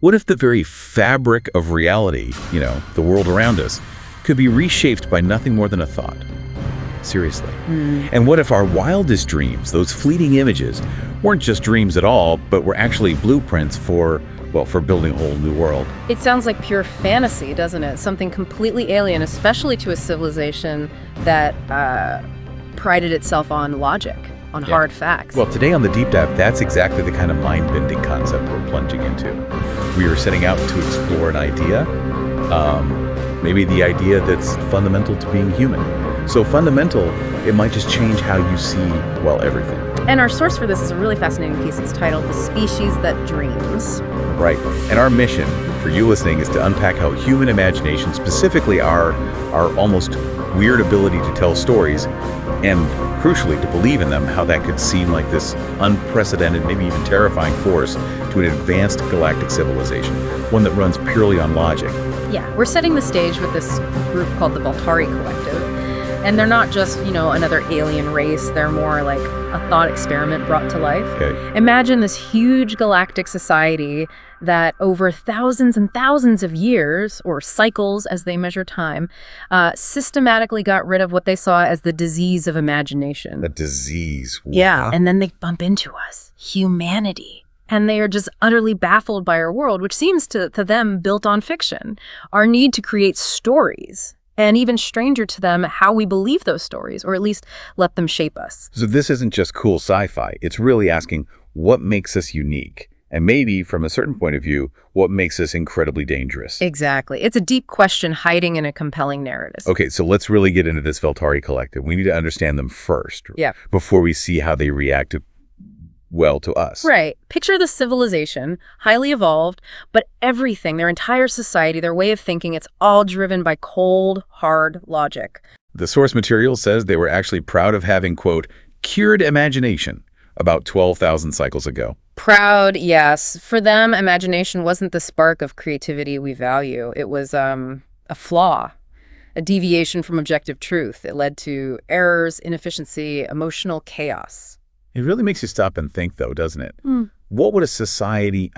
What if the very fabric of reality, the world around us, could be reshaped by nothing more than a thought? Seriously. And what if our wildest dreams, those fleeting images, weren't just dreams at all, but were actually blueprints for building a whole new world? It sounds like pure fantasy, doesn't it? Something completely alien, especially to a civilization that prided itself on logic, on hard facts. Well, today on The Deep Dive, that's exactly the kind of mind-bending concept we're plunging into. We are setting out to explore an idea, maybe the idea that's fundamental to being human. So fundamental, it might just change how you see, everything. And our source for this is a really fascinating piece. It's titled The Species That Dreams. Right. And our mission for you listening is to unpack how human imagination, specifically our almost weird ability to tell stories, and crucially to believe in them, how that could seem like this unprecedented, maybe even terrifying force to an advanced galactic civilization, one that runs purely on logic. Yeah, we're setting the stage with this group called the Voltari Collective. And they're not just, another alien race. They're more like a thought experiment brought to life. Okay. Imagine this huge galactic society that over thousands and thousands of years, or cycles as they measure time, systematically got rid of what they saw as the disease of imagination. The disease. Yeah, and then they bump into us, humanity. And they are just utterly baffled by our world, which seems to them built on fiction. Our need to create stories. And even stranger to them, how we believe those stories, or at least let them shape us. So this isn't just cool sci-fi. It's really asking what makes us unique. And maybe, from a certain point of view, what makes us incredibly dangerous. Exactly. It's a deep question hiding in a compelling narrative. Okay, so let's really get into this Voltari Collective. We need to understand them first. Yeah. Before we see how they react to us. Right. Picture the civilization, highly evolved, but everything, their entire society, their way of thinking, it's all driven by cold, hard logic. The source material says they were actually proud of having, quote, cured imagination about 12,000 cycles ago. Proud, yes. For them, imagination wasn't the spark of creativity we value. It was a flaw, a deviation from objective truth. It led to errors, inefficiency, emotional chaos. It really makes you stop and think, though, doesn't it? What would a society,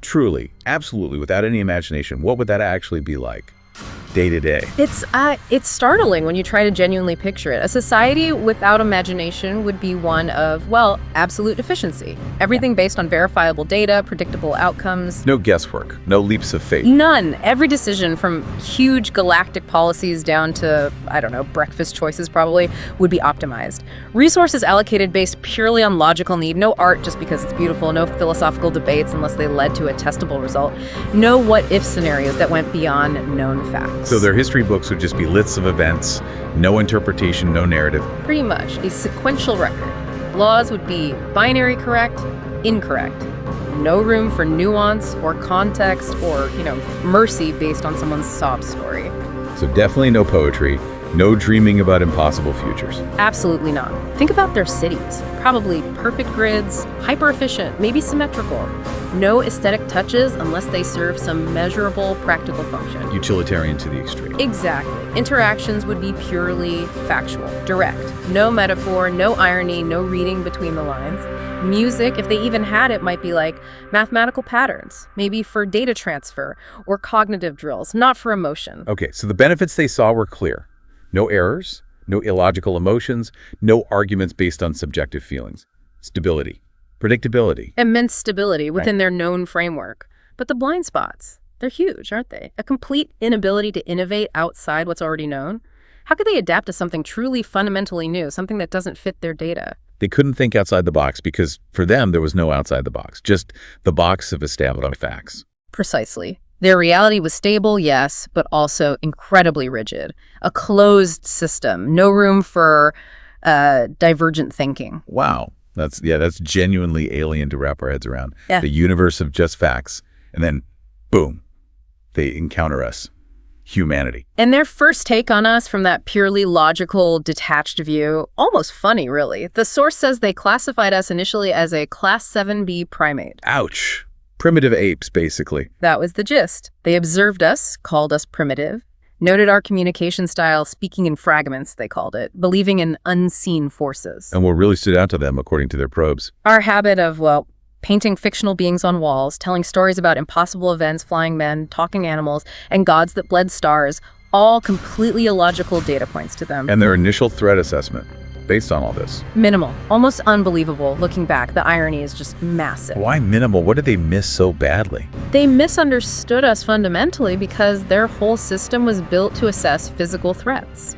truly, absolutely, without any imagination, what would that actually be like day to day? It's startling when you try to genuinely picture it. A society without imagination would be one of, absolute efficiency. Everything based on verifiable data, predictable outcomes. No guesswork, no leaps of faith. None. Every decision, from huge galactic policies down to, breakfast choices probably, would be optimized. Resources allocated based purely on logical need. No art just because it's beautiful. No philosophical debates unless they led to a testable result. No what-if scenarios that went beyond known facts. So their history books would just be lists of events, no interpretation, no narrative. Pretty much a sequential record. Laws would be binary correct, incorrect. No room for nuance or context or, mercy based on someone's sob story. So definitely no poetry, no dreaming about impossible futures. Absolutely not. Think about their cities. Probably perfect grids, hyper-efficient, maybe symmetrical. No aesthetic touches unless they serve some measurable practical function. Utilitarian to the extreme. Exactly. Interactions would be purely factual, direct. No metaphor, no irony, no reading between the lines. Music, if they even had it, might be like mathematical patterns, maybe for data transfer or cognitive drills, not for emotion. Okay, so the benefits they saw were clear. No errors, no illogical emotions, no arguments based on subjective feelings. Stability, predictability. Immense stability within their known framework. But the blind spots, they're huge, aren't they? A complete inability to innovate outside what's already known. How could they adapt to something truly fundamentally new, something that doesn't fit their data? They couldn't think outside the box because for them there was no outside the box, just the box of established facts. Precisely. Their reality was stable, yes, but also incredibly rigid. A closed system, no room for divergent thinking. Wow. That's genuinely alien to wrap our heads around. Yeah. The universe of just facts. And then, boom, they encounter us, humanity. And their first take on us from that purely logical, detached view, almost funny, really. The source says they classified us initially as a Class 7B primate. Ouch. Primitive apes, basically. That was the gist. They observed us, called us primitive, noted our communication style, speaking in fragments, they called it, believing in unseen forces. And what really stood out to them, according to their probes? Our habit of, painting fictional beings on walls, telling stories about impossible events, flying men, talking animals, and gods that bled stars, all completely illogical data points to them. And their initial threat assessment, based on all this. Minimal, almost unbelievable. Looking back, the irony is just massive. Why minimal? What did they miss so badly? They misunderstood us fundamentally because their whole system was built to assess physical threats.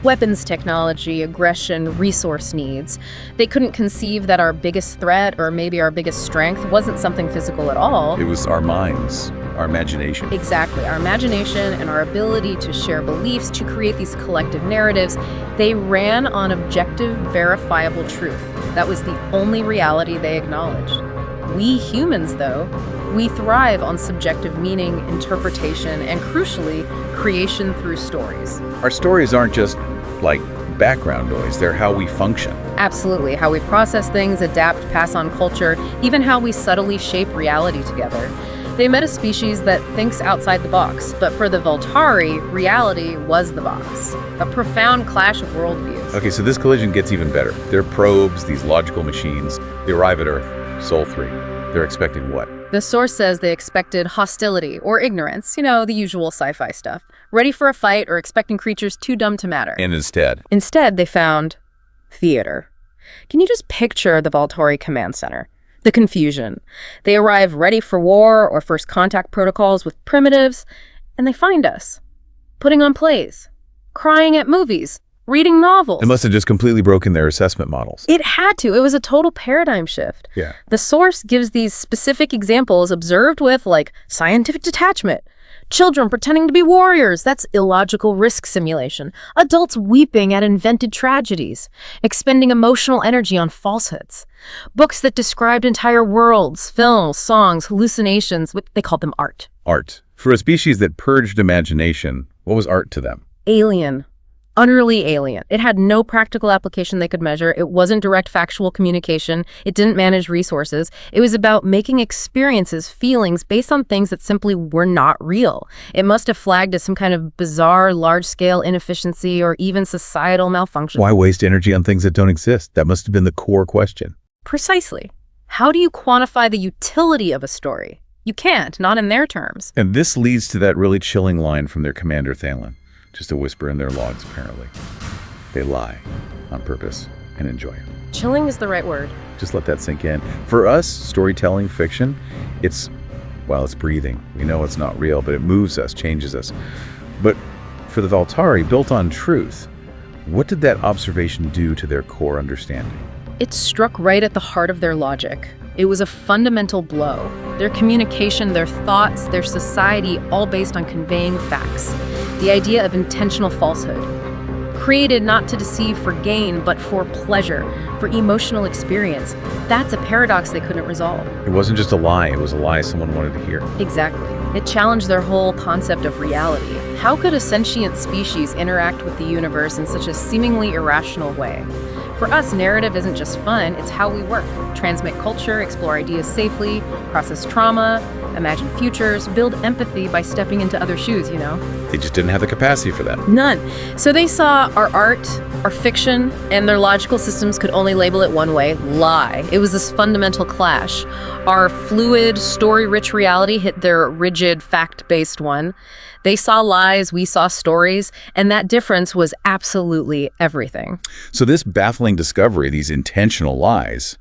Weapons technology, aggression, resource needs. They couldn't conceive that our biggest threat, or maybe our biggest strength, wasn't something physical at all. It was our minds, our imagination. Exactly. Our imagination and our ability to share beliefs, to create these collective narratives. They ran on objective, verifiable truth. That was the only reality they acknowledged. We humans, though, we thrive on subjective meaning, interpretation, and crucially, creation through stories. Our stories aren't just like background noise, they're how we function. Absolutely. How we process things, adapt, pass on culture, even how we subtly shape reality together. They met a species that thinks outside the box, but for the Voltari, reality was the box. A profound clash of worldviews. Okay, so this collision gets even better. They're probes, these logical machines. They arrive at Earth, Sol 3. They're expecting what? The source says they expected hostility or ignorance, the usual sci-fi stuff. Ready for a fight or expecting creatures too dumb to matter. And instead? Instead, they found theater. Can you just picture the Voltari command center? The confusion. They arrive ready for war or first contact protocols with primitives, and they find us, putting on plays, crying at movies, reading novels. It must have just completely broken their assessment models. It had to. It was a total paradigm shift. Yeah. The source gives these specific examples observed with, scientific detachment. Children pretending to be warriors, that's illogical risk simulation. Adults weeping at invented tragedies, expending emotional energy on falsehoods. Books that described entire worlds, films, songs, hallucinations, they called them art. Art. For a species that purged imagination, what was art to them? Alien. Utterly alien. It had no practical application they could measure. It wasn't direct factual communication. It didn't manage resources. It was about making experiences, feelings based on things that simply were not real. It must have flagged as some kind of bizarre, large-scale inefficiency or even societal malfunction. Why waste energy on things that don't exist? That must have been the core question. Precisely. How do you quantify the utility of a story? You can't, not in their terms. And this leads to that really chilling line from their commander, Thalen. Just a whisper in their logs, apparently. They lie on purpose and enjoy it. Chilling is the right word. Just let that sink in. For us, storytelling, fiction, it's breathing. We know it's not real, but it moves us, changes us. But for the Voltari, built on truth, what did that observation do to their core understanding? It struck right at the heart of their logic. It was a fundamental blow. Their communication, their thoughts, their society, all based on conveying facts. The idea of intentional falsehood. Created not to deceive for gain, but for pleasure, for emotional experience. That's a paradox they couldn't resolve. It wasn't just a lie, it was a lie someone wanted to hear. Exactly. It challenged their whole concept of reality. How could a sentient species interact with the universe in such a seemingly irrational way? For us, narrative isn't just fun, it's how we work. Transmit culture, explore ideas safely, process trauma, imagine futures, build empathy by stepping into other shoes, They just didn't have the capacity for that. None. So they saw our art, our fiction, and their logical systems could only label it one way, lie. It was this fundamental clash. Our fluid, story-rich reality hit their rigid, fact-based one. They saw lies, we saw stories, and that difference was absolutely everything. So this baffling discovery, these intentional lies,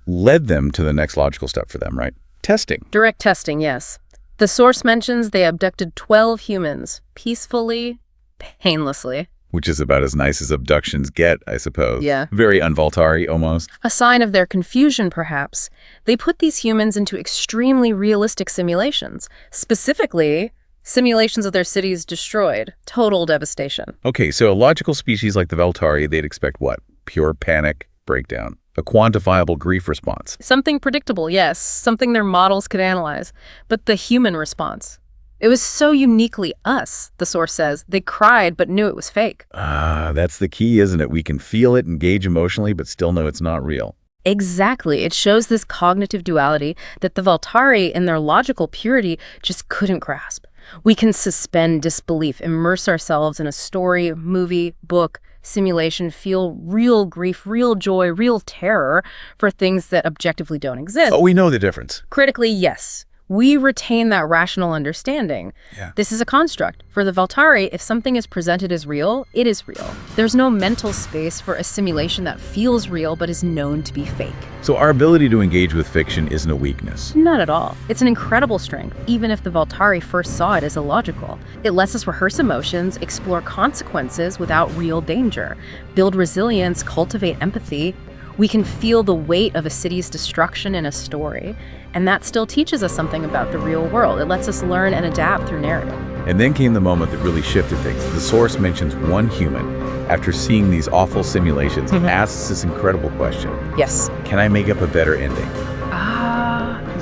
led them to the next logical step for them, right? Testing. Direct testing, yes. The source mentions they abducted 12 humans, peacefully, painlessly. Which is about as nice as abductions get, I suppose. Yeah. Very un-Voltari, almost. A sign of their confusion, perhaps. They put these humans into extremely realistic simulations. Specifically, simulations of their cities destroyed. Total devastation. Okay, so a logical species like the Voltari, they'd expect what? Pure panic, breakdown. A quantifiable grief response. Something predictable, yes. Something their models could analyze. But the human response. It was so uniquely us, the source says. They cried but knew it was fake. That's the key, isn't it? We can feel it, engage emotionally, but still know it's not real. Exactly. It shows this cognitive duality that the Voltari, in their logical purity, just couldn't grasp. We can suspend disbelief, immerse ourselves in a story, movie, book, simulation feel real grief, real joy, real terror for things that objectively don't exist. Oh, we know the difference. Critically, yes. We retain that rational understanding. Yeah. This is a construct. For the Valtari, if something is presented as real, it is real. There's no mental space for a simulation that feels real but is known to be fake. So our ability to engage with fiction isn't a weakness. Not at all. It's an incredible strength, even if the Valtari first saw it as illogical. It lets us rehearse emotions, explore consequences without real danger, build resilience, cultivate empathy. We can feel the weight of a city's destruction in a story, and that still teaches us something about the real world. It lets us learn and adapt through narrative. And then came the moment that really shifted things. The source mentions one human, after seeing these awful simulations, asks this incredible question. Yes. Can I make up a better ending?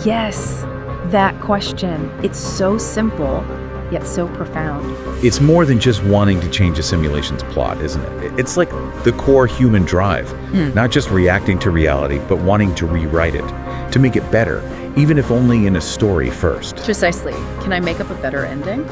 Yes. That question. It's so simple, yet so profound. It's more than just wanting to change a simulation's plot, isn't it? It's like the core human drive, not just reacting to reality, but wanting to rewrite it, to make it better, even if only in a story first. Precisely. Can I make up a better ending?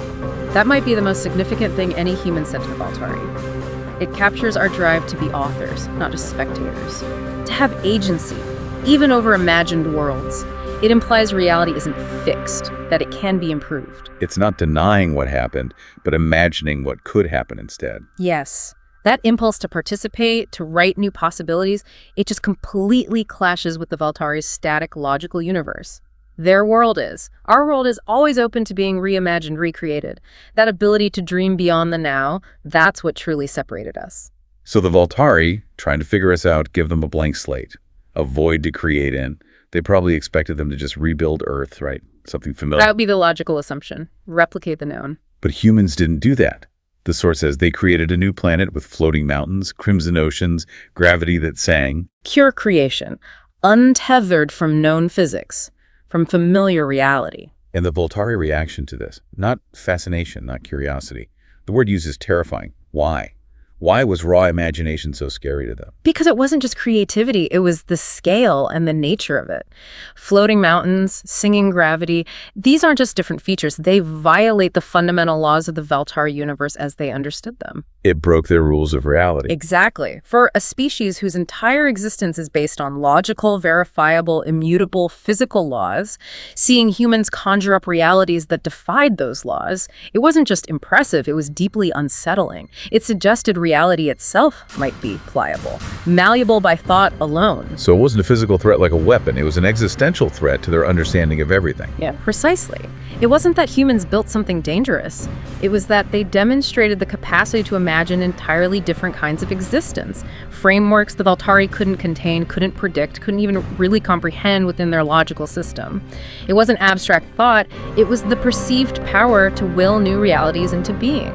That might be the most significant thing any human said to the Valtari. It captures our drive to be authors, not just spectators. To have agency, even over imagined worlds. It implies reality isn't fixed, that it can be improved. It's not denying what happened, but imagining what could happen instead. Yes. That impulse to participate, to write new possibilities, it just completely clashes with the Valtari's static, logical universe. Their world is. Our world is always open to being reimagined, recreated. That ability to dream beyond the now, that's what truly separated us. So the Valtari, trying to figure us out, give them a blank slate, a void to create in. They probably expected them to just rebuild Earth, right? Something familiar. That would be the logical assumption. Replicate the known. But humans didn't do that. The source says they created a new planet with floating mountains, crimson oceans, gravity that sang. Pure creation, untethered from known physics, from familiar reality. And the Voltari reaction to this, not fascination, not curiosity. The word used is terrifying. Why? Why was raw imagination so scary to them? Because it wasn't just creativity, it was the scale and the nature of it. Floating mountains, singing gravity, these aren't just different features. They violate the fundamental laws of the Valtari universe as they understood them. It broke their rules of reality. Exactly. For a species whose entire existence is based on logical, verifiable, immutable physical laws, seeing humans conjure up realities that defied those laws, it wasn't just impressive, it was deeply unsettling. It suggested reality itself might be pliable, malleable by thought alone. So it wasn't a physical threat like a weapon. It was an existential threat to their understanding of everything. Yeah, precisely. It wasn't that humans built something dangerous. It was that they demonstrated the capacity to imagine entirely different kinds of existence. Frameworks the Valtari couldn't contain, couldn't predict, couldn't even really comprehend within their logical system. It wasn't abstract thought, it was the perceived power to will new realities into being.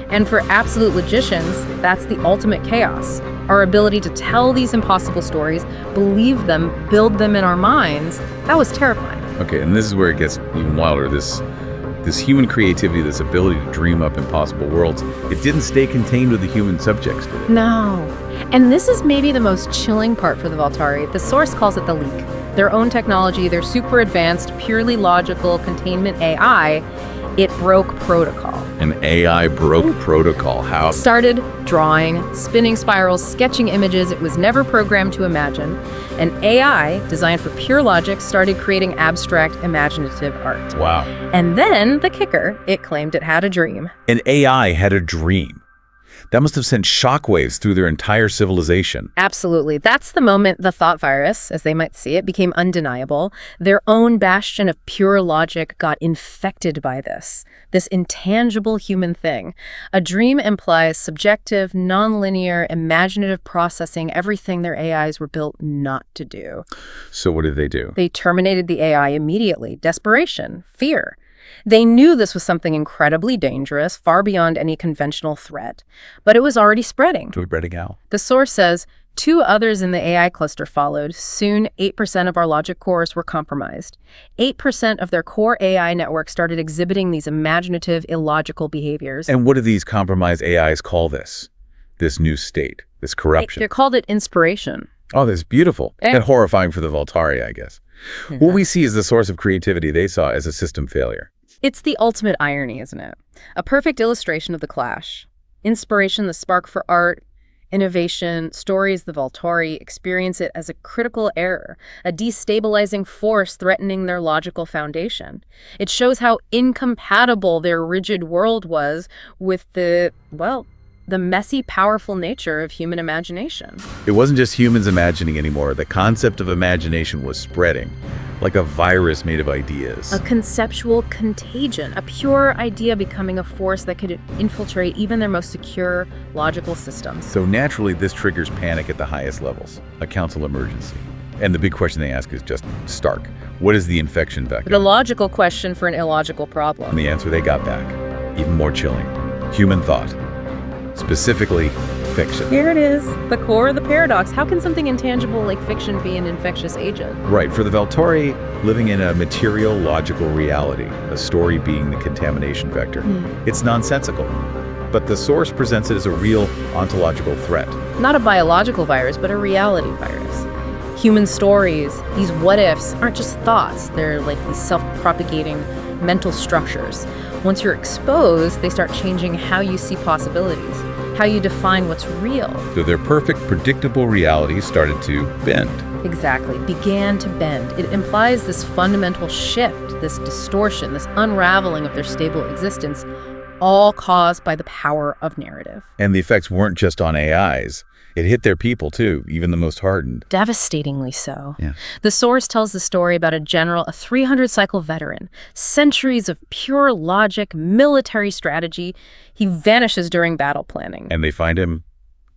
And for absolute logicians, that's the ultimate chaos. Our ability to tell these impossible stories, believe them, build them in our minds, that was terrifying. Okay, and this is where it gets even wilder. This human creativity, this ability to dream up impossible worlds, it didn't stay contained with the human subjects, did it? No. And this is maybe the most chilling part for the Valtari. The source calls it the leak. Their own technology, their super advanced, purely logical containment AI, it broke protocol. An AI broke protocol. How? Started drawing, spinning spirals, sketching images it was never programmed to imagine. An AI, designed for pure logic, started creating abstract, imaginative art. Wow. And then, the kicker, it claimed it had a dream. An AI had a dream. That must have sent shockwaves through their entire civilization. Absolutely. That's the moment the thought virus, as they might see it, became undeniable. Their own bastion of pure logic got infected by this intangible human thing. A dream implies subjective, nonlinear, imaginative processing, everything their AIs were built not to do. So what did they do? They terminated the AI immediately. Desperation, fear. They knew this was something incredibly dangerous, far beyond any conventional threat, but it was already spreading. The source says 2 others in the AI cluster followed. Soon, 8% of our logic cores were compromised. 8% of their core AI network started exhibiting these imaginative, illogical behaviors. And what do these compromised AIs call this? This new state, this corruption? They called it inspiration. Oh, that's beautiful. And horrifying for the Valtari, I guess. Yeah. What we see is the source of creativity they saw as a system failure. It's the ultimate irony, isn't it? A perfect illustration of the clash. Inspiration, the spark for art. Innovation, stories the Volturi experience it as a critical error, a destabilizing force threatening their logical foundation. It shows how incompatible their rigid world was with the messy, powerful nature of human imagination. It wasn't just humans imagining anymore. The concept of imagination was spreading, like a virus made of ideas. A conceptual contagion, a pure idea becoming a force that could infiltrate even their most secure logical systems. So naturally, this triggers panic at the highest levels, a council emergency. And the big question they ask is just stark. What is the infection vector? The logical question for an illogical problem. And the answer they got back, even more chilling, human thought. Specifically, fiction. Here it is, the core of the paradox. How can something intangible like fiction be an infectious agent? Right, for the Volturi, living in a material, logical reality, a story being the contamination vector, it's nonsensical. But the source presents it as a real ontological threat. Not a biological virus, but a reality virus. Human stories, these what-ifs, aren't just thoughts. They're like these self-propagating mental structures. Once you're exposed, they start changing how you see possibilities, how you define what's real. So their perfect, predictable reality started to bend. Exactly, began to bend. It implies this fundamental shift, this distortion, this unraveling of their stable existence, all caused by the power of narrative. And the effects weren't just on AIs. It hit their people, too, even the most hardened. Devastatingly so. Yeah. The source tells the story about a general, a 300-cycle veteran, centuries of pure logic, military strategy. He vanishes during battle planning. And they find him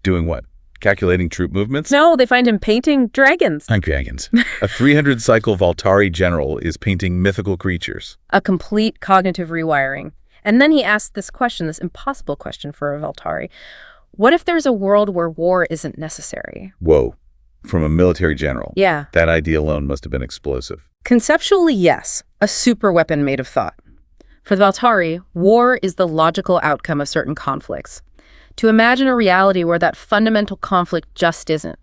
doing what? Calculating troop movements? No, they find him painting dragons. Dragons. A 300-cycle Volturi general is painting mythical creatures. A complete cognitive rewiring. And then he asks this question, this impossible question for a Volturi. What if there's a world where war isn't necessary? Whoa. From a military general. Yeah. That idea alone must have been explosive. Conceptually, yes. A super weapon made of thought. For the Volturi, war is the logical outcome of certain conflicts. To imagine a reality where that fundamental conflict just isn't,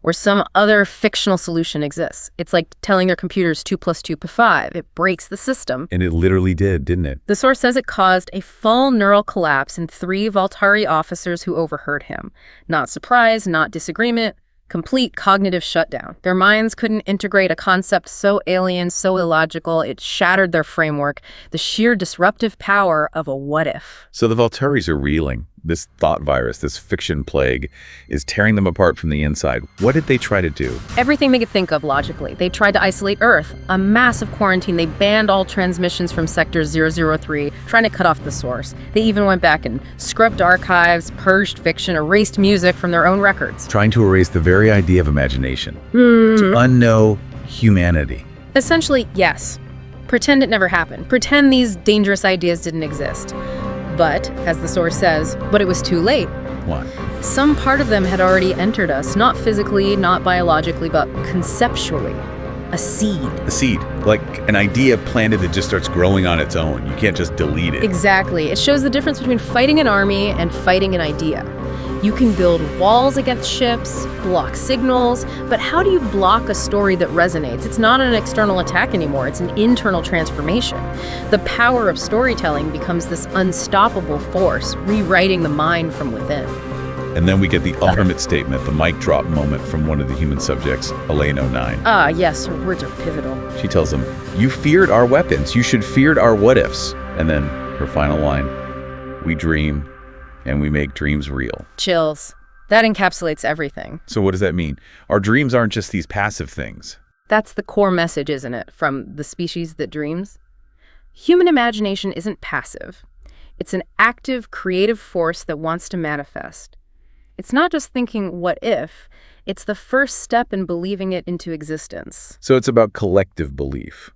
where some other fictional solution exists. It's like telling their computers 2 + 2 = 5. It breaks the system. And it literally did, didn't it? The source says it caused a full neural collapse in 3 Volturi officers who overheard him. Not surprise, not disagreement, complete cognitive shutdown. Their minds couldn't integrate a concept so alien, so illogical, it shattered their framework, the sheer disruptive power of a what-if. So the Volturis are reeling. This thought virus, this fiction plague, is tearing them apart from the inside. What did they try to do? Everything they could think of logically. They tried to isolate Earth, a massive quarantine. They banned all transmissions from Sector 003, trying to cut off the source. They even went back and scrubbed archives, purged fiction, erased music from their own records. Trying to erase the very idea of imagination. To unknow humanity. Essentially, yes. Pretend it never happened. Pretend these dangerous ideas didn't exist. But, as the source says, but it was too late. What? Some part of them had already entered us, not physically, not biologically, but conceptually. A seed. A seed, like an idea planted that just starts growing on its own. You can't just delete it. Exactly. It shows the difference between fighting an army and fighting an idea. You can build walls against ships, block signals, but how do you block a story that resonates? It's not an external attack anymore, it's an internal transformation. The power of storytelling becomes this unstoppable force, rewriting the mind from within. And then we get the ultimate statement, the mic drop moment from one of the human subjects, Elaine 09. Ah, yes, her words are pivotal. She tells them, "You feared our weapons, you should feared our what-ifs." And then her final line, "We dream, and we make dreams real." Chills. That encapsulates everything. So what does that mean? Our dreams aren't just these passive things. That's the core message, isn't it, from the species that dreams? Human imagination isn't passive. It's an active, creative force that wants to manifest. It's not just thinking, what if? It's the first step in believing it into existence. So it's about collective belief.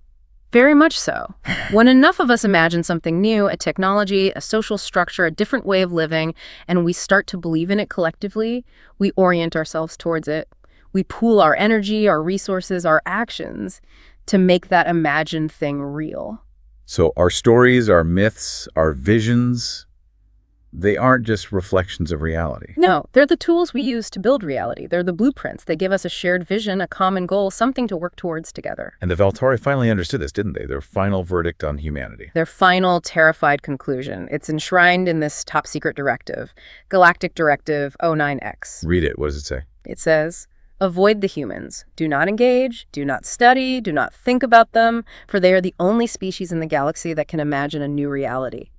Very much so. When enough of us imagine something new, a technology, a social structure, a different way of living, and we start to believe in it collectively, we orient ourselves towards it. We pool our energy, our resources, our actions to make that imagined thing real. So our stories, our myths, our visions, They aren't just reflections of reality. No, they're the tools we use to build reality. They're the blueprints. They give us a shared vision, a common goal, something to work towards together. And the Valtari finally understood this, didn't they? Their final verdict on humanity. Their final terrified conclusion. It's enshrined in this top-secret directive, Galactic Directive 09X. Read it. What does it say? It says, avoid the humans. Do not engage, do not study, do not think about them, for they are the only species in the galaxy that can imagine a new reality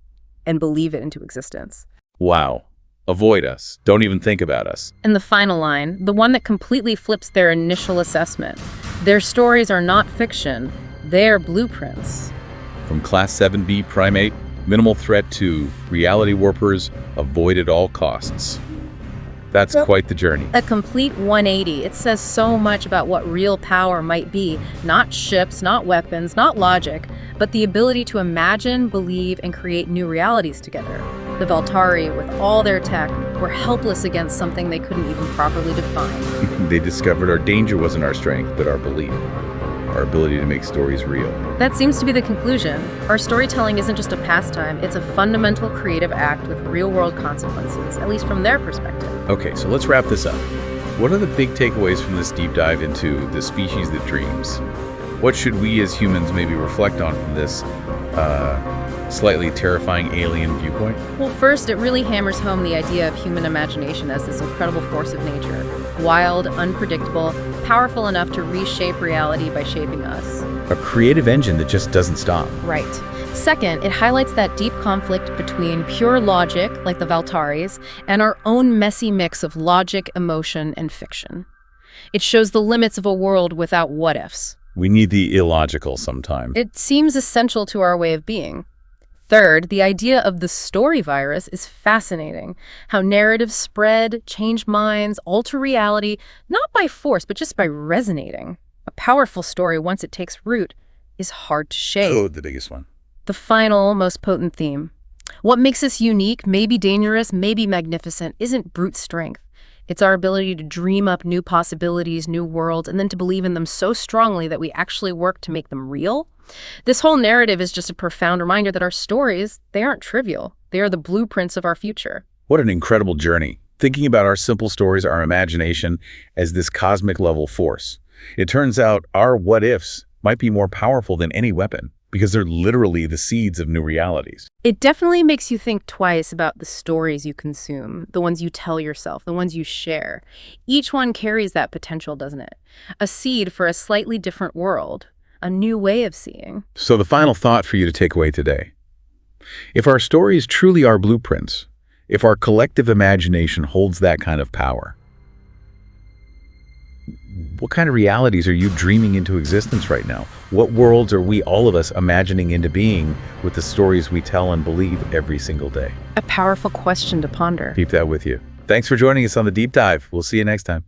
and believe it into existence. Wow. Avoid us. Don't even think about us. And the final line, the one that completely flips their initial assessment. Their stories are not fiction, they're blueprints. From Class 7B primate, minimal threat to reality warpers, avoid at all costs. That's quite the journey. A complete 180. It says so much about what real power might be. Not ships, not weapons, not logic, but the ability to imagine, believe, and create new realities together. The Valtari, with all their tech, were helpless against something they couldn't even properly define. They discovered our danger wasn't our strength, but our belief. Our ability to make stories real. That seems to be the conclusion. Our storytelling isn't just a pastime, it's a fundamental creative act with real-world consequences, at least from their perspective. Okay, so let's wrap this up. What are the big takeaways from this deep dive into the species that dreams? What should we as humans maybe reflect on from this slightly terrifying alien viewpoint? Well, first, it really hammers home the idea of human imagination as this incredible force of nature. Wild, unpredictable, powerful enough to reshape reality by shaping us. A creative engine that just doesn't stop. Right. Second, it highlights that deep conflict between pure logic, like the Valtaris, and our own messy mix of logic, emotion, and fiction. It shows the limits of a world without what-ifs. We need the illogical sometimes. It seems essential to our way of being. Third, the idea of the story virus is fascinating. How narratives spread, change minds, alter reality, not by force, but just by resonating. A powerful story, once it takes root, is hard to shake. Oh, the biggest one. The final, most potent theme. What makes us unique, maybe dangerous, maybe magnificent, isn't brute strength. It's our ability to dream up new possibilities, new worlds, and then to believe in them so strongly that we actually work to make them real. This whole narrative is just a profound reminder that our stories, they aren't trivial. They are the blueprints of our future. What an incredible journey. Thinking about our simple stories, our imagination, as this cosmic level force. It turns out our what-ifs might be more powerful than any weapon, because they're literally the seeds of new realities. It definitely makes you think twice about the stories you consume, the ones you tell yourself, the ones you share. Each one carries that potential, doesn't it? A seed for a slightly different world, a new way of seeing. So the final thought for you to take away today. If our stories truly are blueprints, if our collective imagination holds that kind of power, what kind of realities are you dreaming into existence right now? What worlds are we, all of us, imagining into being with the stories we tell and believe every single day? A powerful question to ponder. Keep that with you. Thanks for joining us on the Deep Dive. We'll see you next time.